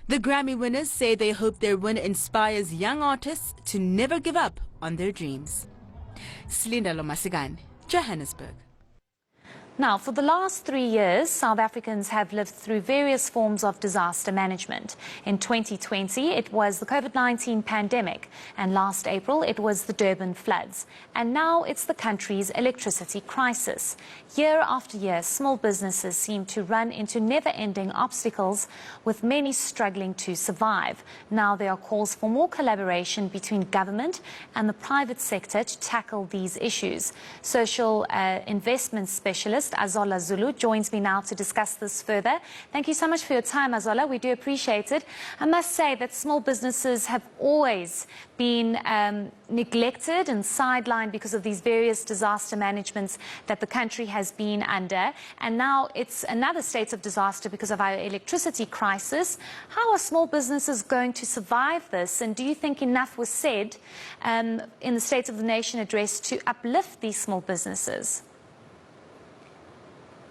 The Grammy winners say they hope their win inspires young artists to never give up on their dreams. Slinda Lomasigan, Johannesburg. Now, for the last 3 years, South Africans have lived through various forms of disaster management. In 2020, it was the COVID-19 pandemic, and last April, it was the Durban floods. And now it's the country's electricity crisis. Year after year, small businesses seem to run into never-ending obstacles, with many struggling to survive. Now there are calls for more collaboration between government and the private sector to tackle these issues. Social investment specialist Azola Zulu joins me now to discuss this further. Thank you so much for your time, Azola. We do appreciate it. I must say that small businesses have always been neglected and sidelined because of these various disaster managements that the country has been under. And now it's another state of disaster because of our electricity crisis. How are small businesses going to survive this? And do you think enough was said in the State of the Nation address to uplift these small businesses?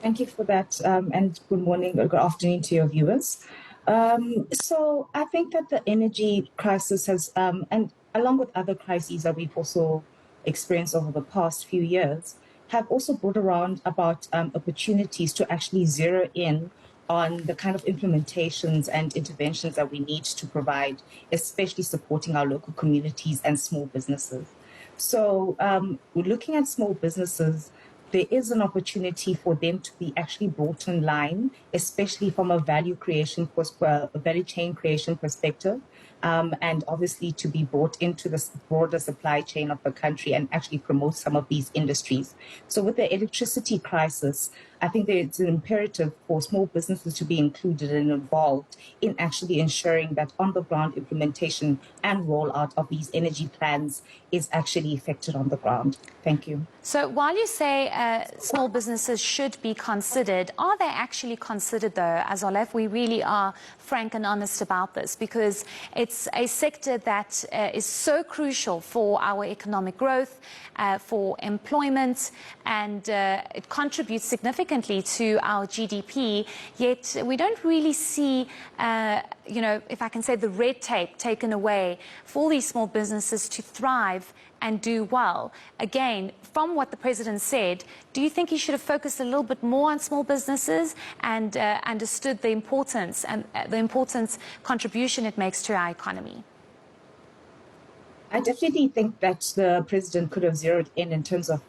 Thank you for that, and good morning or good afternoon to your viewers. So I think that the energy crisis has, and along with other crises that we've also experienced over the past few years, have also brought around about opportunities to actually zero in on the kind of implementations and interventions that we need to provide, especially supporting our local communities and small businesses. So we're looking at small businesses. There is an opportunity for them to be actually brought in line, especially from a value chain creation perspective, and obviously to be brought into the broader supply chain of the country and actually promote some of these industries. So with the electricity crisis, I think that it's an imperative for small businesses to be included and involved in actually ensuring that on-the-ground implementation and rollout of these energy plans is actually effected on the ground. Thank you. So while you say small businesses should be considered, are they actually considered, though, Azola, if we really are frank and honest about this? Because it's a sector that is so crucial for our economic growth, for employment, and it contributes significantly to our GDP, yet we don't really see, if I can say, the red tape taken away for these small businesses to thrive and do well. Again, from what the president said, do you think he should have focused a little bit more on small businesses and understood the importance and the important contribution it makes to our economy? I definitely think that the president could have zeroed in terms of,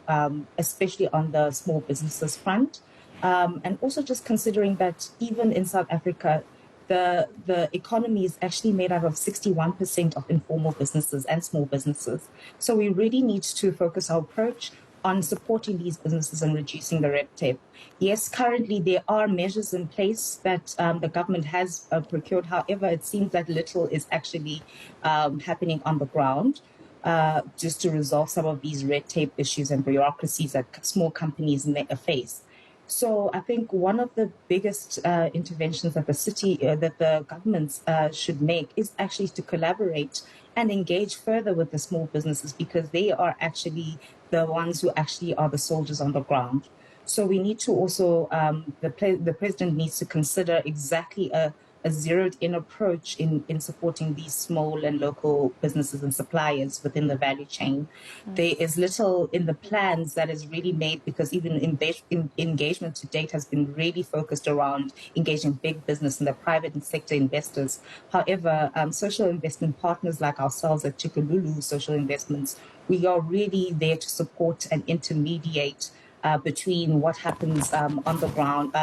especially on the small businesses front, and also just considering that even in South Africa, the economy is actually made out of 61% of informal businesses and small businesses. So we really need to focus our approach on supporting these businesses and reducing the red tape. Yes, currently there are measures in place that the government has procured. However, it seems that little is actually happening on the ground just to resolve some of these red tape issues and bureaucracies that small companies face. So I think one of the biggest interventions that the governments should make is actually to collaborate and engage further with the small businesses, because they are actually the ones who actually are the soldiers on the ground. So we need to also, the president needs to consider exactly a zeroed-in approach in supporting these small and local businesses and suppliers within the value chain. There is little in the plans that is really made, because even engagement to date has been really focused around engaging big business and the private and sector investors. However, social investment partners like ourselves at Tshikululu Social Investments, we are really there to support and intermediate between what happens on the ground,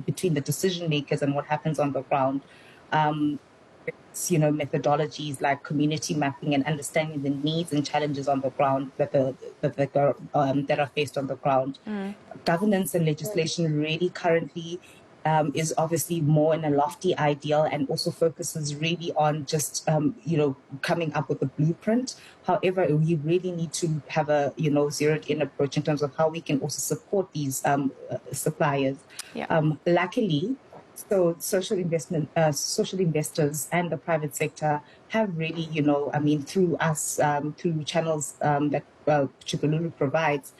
between the decision makers and what happens on the ground. Methodologies like community mapping and understanding the needs and challenges on the ground that are faced on the ground. Governance and legislation really currently is obviously more in a lofty ideal, and also focuses really on just, coming up with a blueprint. However, we really need to have a, zeroed-in approach in terms of how we can also support these suppliers. Yeah. Luckily, so social investors and the private sector have really, through us, through channels that Tshikululu provides,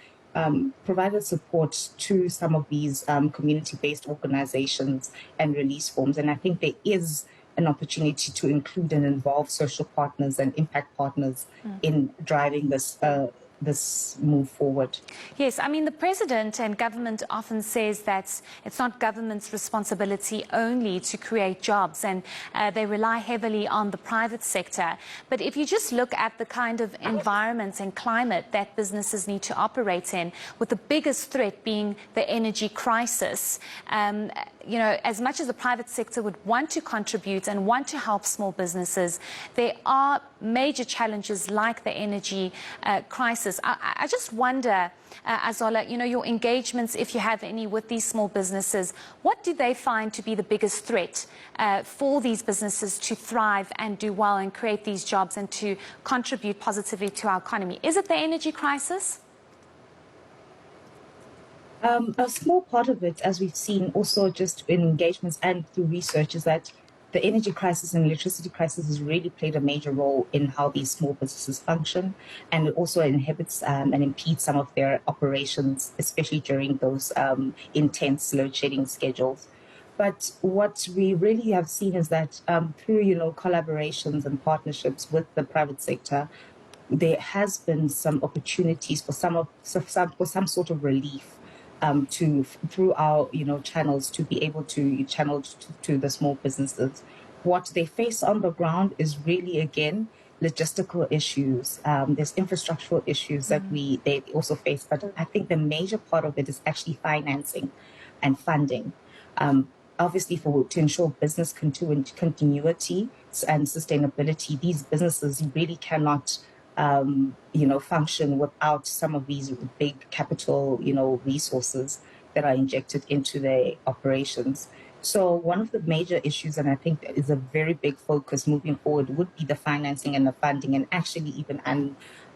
provided support to some of these community-based organizations and release forms. And I think there is an opportunity to include and involve social partners and impact partners in driving this move forward. Yes, I mean, the president and government often says that it's not government's responsibility only to create jobs, and they rely heavily on the private sector. But if you just look at the kind of environment and climate that businesses need to operate in, with the biggest threat being the energy crisis, you know, as much as the private sector would want to contribute and want to help small businesses, there are major challenges like the energy crisis. I just wonder, Azola, you know, your engagements, if you have any, with these small businesses, what do they find to be the biggest threat for these businesses to thrive and do well and create these jobs and to contribute positively to our economy? Is it the energy crisis? A small part of it, as we've seen also just in engagements and through research, is that the energy crisis and electricity crisis has really played a major role in how these small businesses function, and it also inhibits and impedes some of their operations, especially during those intense load shedding schedules. But what we really have seen is that through, you know, collaborations and partnerships with the private sector, there has been some opportunities for some sort of relief through our, you know, channels, to be able to channel to the small businesses. What they face on the ground is really, again, logistical issues. There's infrastructural issues that they also face, but I think the major part of it is actually financing and funding. Obviously, to ensure business continuity and sustainability, these businesses really cannot you know, function without some of these big capital, you know, resources that are injected into their operations. So one of the major issues, and I think that is a very big focus moving forward, would be the financing and the funding, and actually even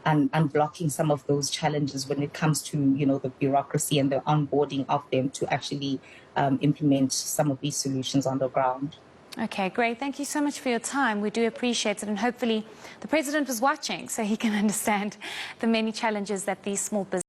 unblocking some of those challenges when it comes to, you know, the bureaucracy and the onboarding of them to actually implement some of these solutions on the ground. Okay, great. Thank you so much for your time. We do appreciate it, and hopefully the president was watching so he can understand the many challenges that these small businesses